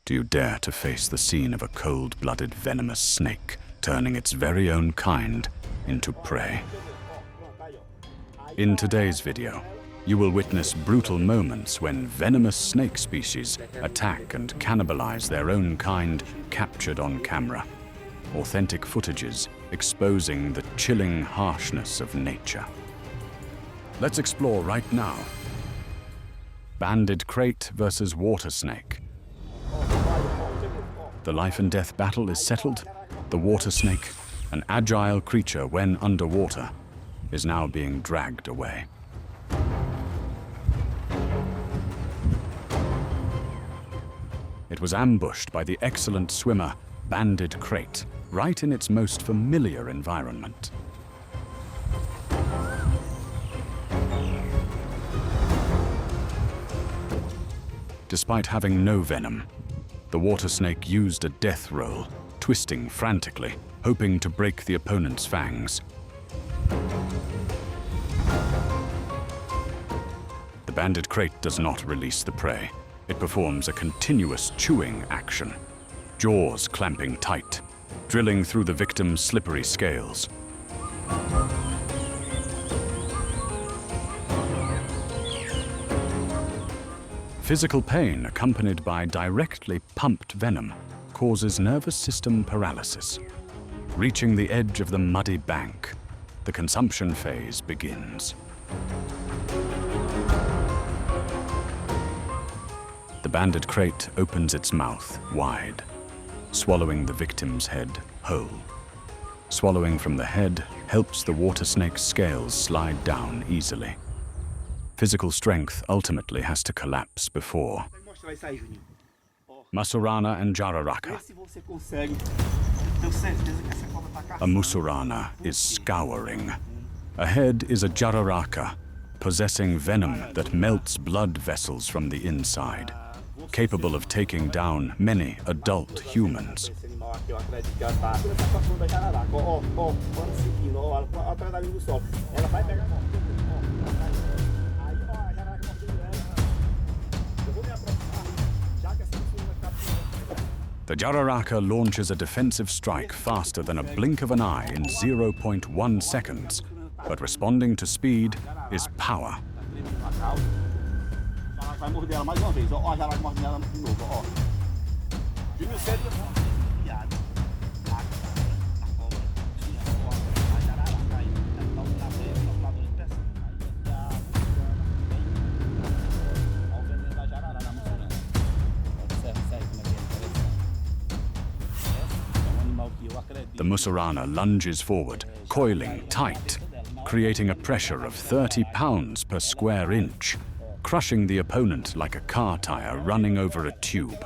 Do you dare to face the scene of a cold-blooded venomous snake turning its very own kind into prey? In today's video, you will witness brutal moments when venomous snake species attack and cannibalize their own kind captured on camera. Authentic footages exposing the chilling harshness of nature. Let's explore right now. Banded Krait versus water snake. The life and death battle is settled. The water snake, an agile creature when underwater, is now being dragged away. It was ambushed by the excellent swimmer Banded Krait, right in its most familiar environment. Despite having no venom, the water snake used a death roll, twisting frantically, hoping to break the opponent's fangs. The Banded Krait does not release the prey. It performs a continuous chewing action, jaws clamping tight, drilling through the victim's slippery scales. Physical pain accompanied by directly pumped venom causes nervous system paralysis. Reaching the edge of the muddy bank, the consumption phase begins. The Banded Krait opens its mouth wide, swallowing the victim's head whole. Swallowing from the head helps the water snake's scales slide down easily. Physical strength ultimately has to collapse before. Mussurana and Jararaca. A Mussurana is scouring. Ahead is a Jararaca, possessing venom that melts blood vessels from the inside, capable of taking down many adult humans. The Jararaca launches a defensive strike faster than a blink of an eye in 0.1 seconds, but responding to speed is power. The Mussurana lunges forward, coiling tight, creating a pressure of 30 pounds per square inch, crushing the opponent like a car tire running over a tube.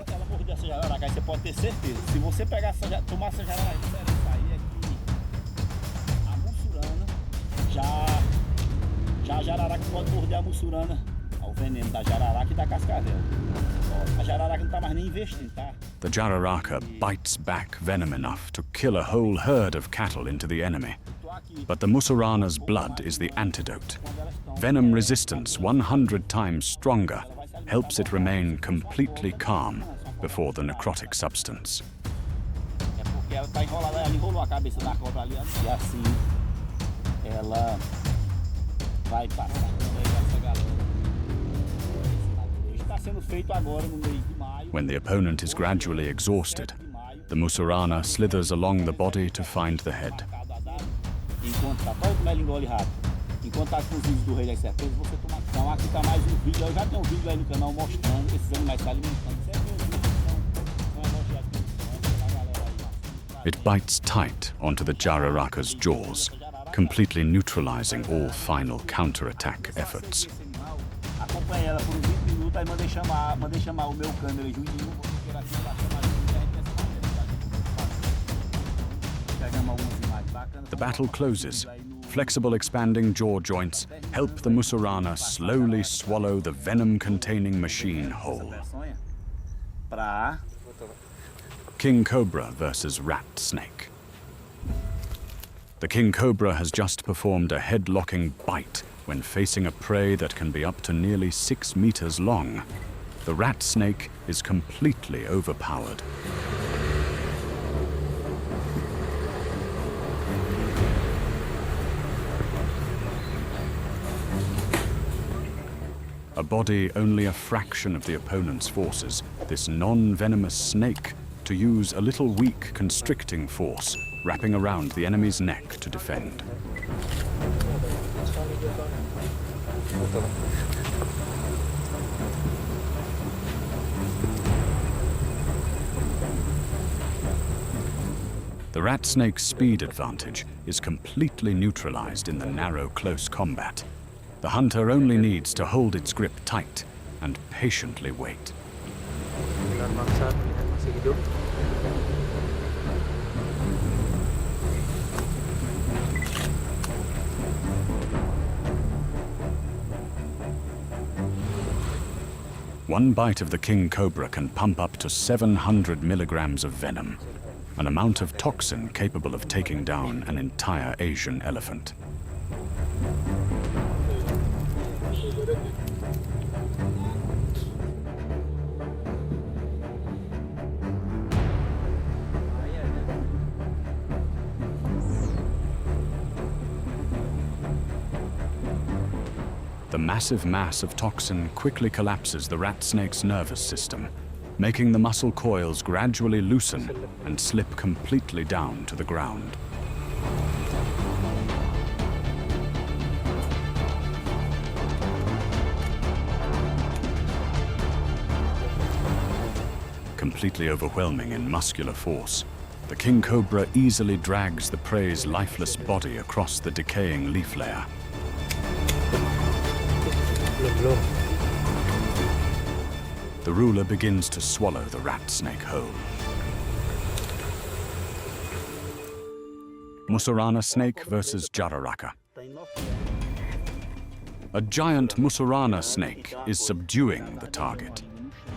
The Jararaca bites back venom enough to kill a whole herd of cattle into the enemy. But the Mussurana's blood is the antidote. Venom resistance 100 times stronger helps it remain completely calm before the necrotic substance. When the opponent is gradually exhausted, the Mussurana slithers along the body to find the head. It bites tight onto the Jararaca's jaws, completely neutralizing all final counterattack efforts. The battle closes. Flexible expanding jaw joints help the Mussurana slowly swallow the venom-containing machine whole. King Cobra versus Rat Snake. The King Cobra has just performed a head-locking bite when facing a prey that can be up to nearly 6 meters long. the rat snake is completely overpowered. A body only a fraction of the opponent's forces, this non-venomous snake to use a little weak constricting force wrapping around the enemy's neck to defend. The rat snake's speed advantage is completely neutralized in the narrow, close combat. The hunter only needs to hold its grip tight and patiently wait. One bite of the king cobra can pump up to 700 milligrams of venom, an amount of toxin capable of taking down an entire Asian elephant. The massive mass of toxin quickly collapses the rat snake's nervous system, making the muscle coils gradually loosen and slip completely down to the ground. Completely overwhelming in muscular force, the king cobra easily drags the prey's lifeless body across the decaying leaf layer. The ruler begins to swallow the rat snake whole. Mussurana snake versus Jararaca. A giant Mussurana snake is subduing the target.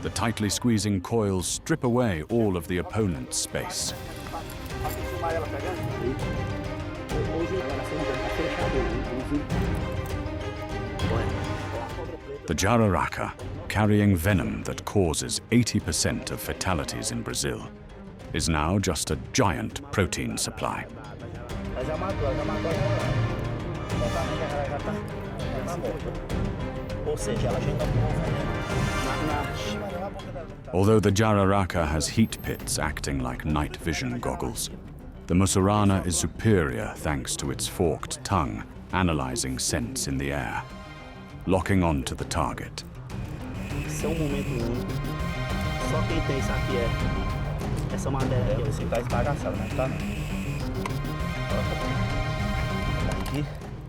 The tightly squeezing coils strip away all of the opponent's space. The Jararaca, carrying venom that causes 80% of fatalities in Brazil, is now just a giant protein supply. Although the Jararaca has heat pits acting like night vision goggles, the Mussurana is superior thanks to its forked tongue, analyzing scents in the air, locking onto the target.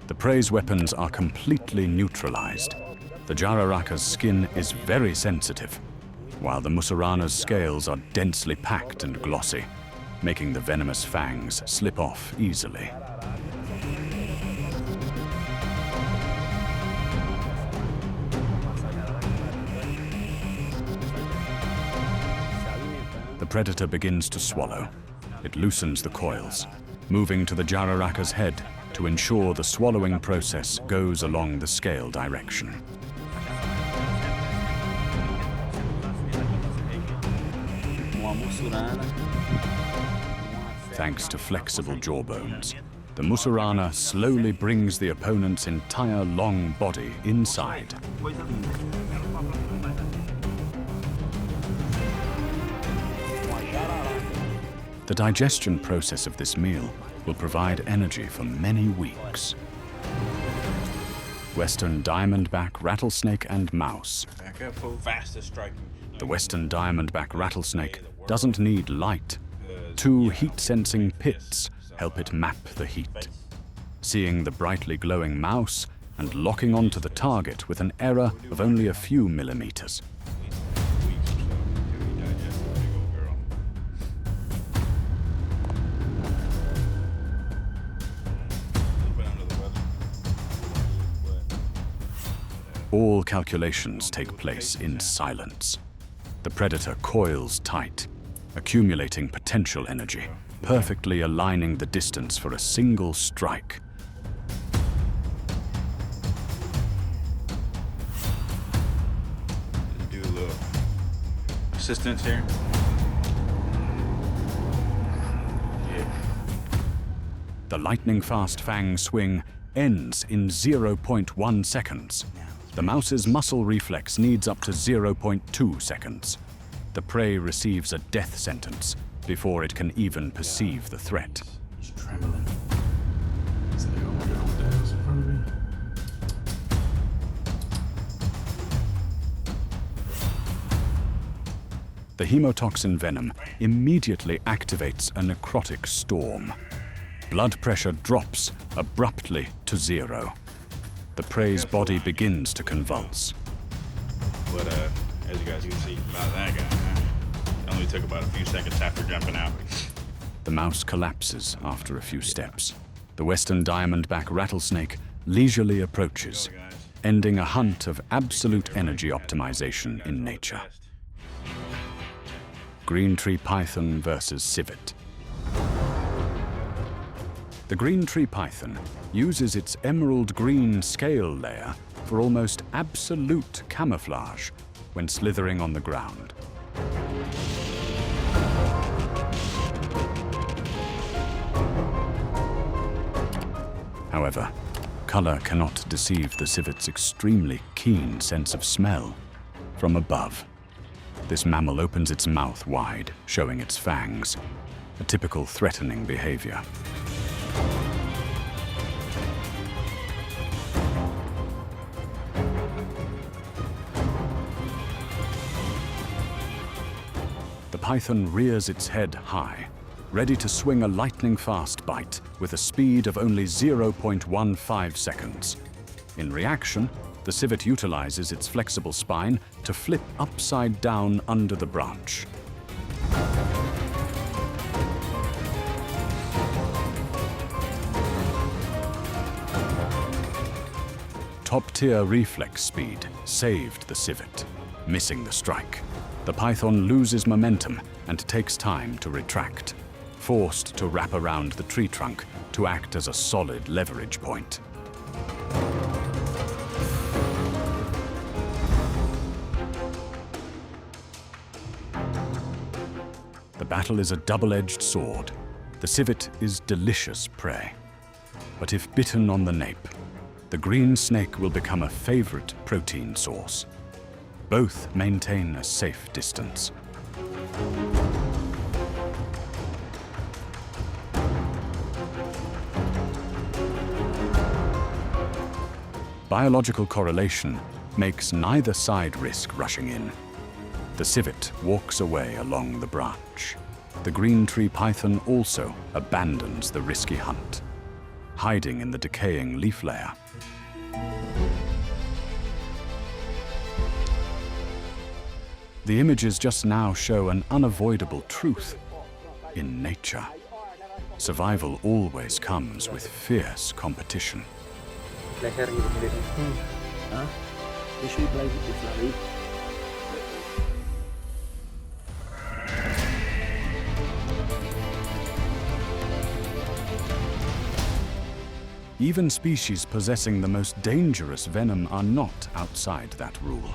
The prey's weapons are completely neutralized. The Jararaca's skin is very sensitive, while the Mussurana's scales are densely packed and glossy, making the venomous fangs slip off easily. The predator begins to swallow. It loosens the coils, moving to the Jararaca's head to ensure the swallowing process goes along the scale direction. Thanks to flexible jawbones, the Mussurana slowly brings the opponent's entire long body inside. The digestion process of this meal will provide energy for many weeks. Western Diamondback Rattlesnake and Mouse. The Western Diamondback Rattlesnake doesn't need light. 2 heat-sensing pits help it map the heat, seeing the brightly glowing mouse and locking onto the target with an error of only a few millimeters. All calculations take place in silence. The predator coils tight, accumulating potential energy, perfectly aligning the distance for a single strike. Do a little assistance here. Yeah. The lightning-fast fang swing ends in 0.1 seconds. The mouse's muscle reflex needs up to 0.2 seconds. The prey receives a death sentence before it can even perceive the threat. He's trembling. He's like, oh my God, what the hell's in front of me? The hemotoxin venom immediately activates a necrotic storm. Blood pressure drops abruptly to 0. The prey's body begins to convulse. But as you guys can see, about that guy, it only took about a few seconds after jumping out. The mouse collapses after a few steps. The western diamondback rattlesnake leisurely approaches, ending a hunt of absolute energy optimization in nature. Green tree python versus civet. The green tree python uses its emerald green scale layer for almost absolute camouflage when slithering on the ground. However, color cannot deceive the civet's extremely keen sense of smell. From above, this mammal opens its mouth wide, showing its fangs, a typical threatening behavior. The python rears its head high, ready to swing a lightning-fast bite with a speed of only 0.15 seconds. In reaction, the civet utilizes its flexible spine to flip upside down under the branch. Top-tier reflex speed saved the civet, missing the strike. The python loses momentum and takes time to retract, forced to wrap around the tree trunk to act as a solid leverage point. The battle is a double-edged sword. The civet is delicious prey. But if bitten on the nape, the green snake will become a favorite protein source. Both maintain a safe distance. Biological correlation makes neither side risk rushing in. The civet walks away along the branch. The green tree python also abandons the risky hunt, hiding in the decaying leaf layer. The images just now show an unavoidable truth in nature. Survival always comes with fierce competition. Even species possessing the most dangerous venom are not outside that rule.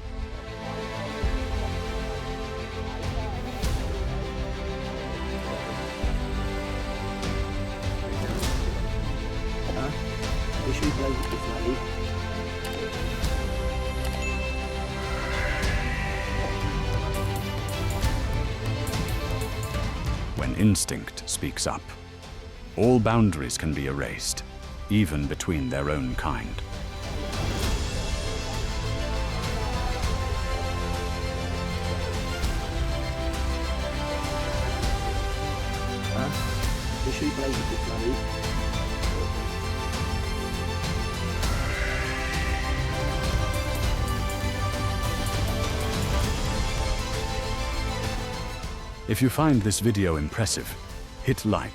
When instinct speaks up, all boundaries can be erased, even between their own kind. If you find this video impressive, hit like,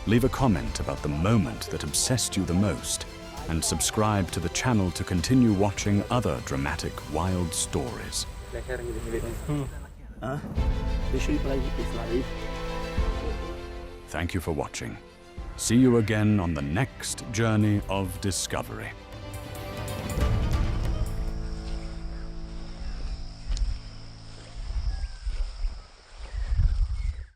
leave a comment about the moment that obsessed you the most, and subscribe to the channel to continue watching other dramatic wild stories. Thank you for watching. See you again on the next journey of discovery.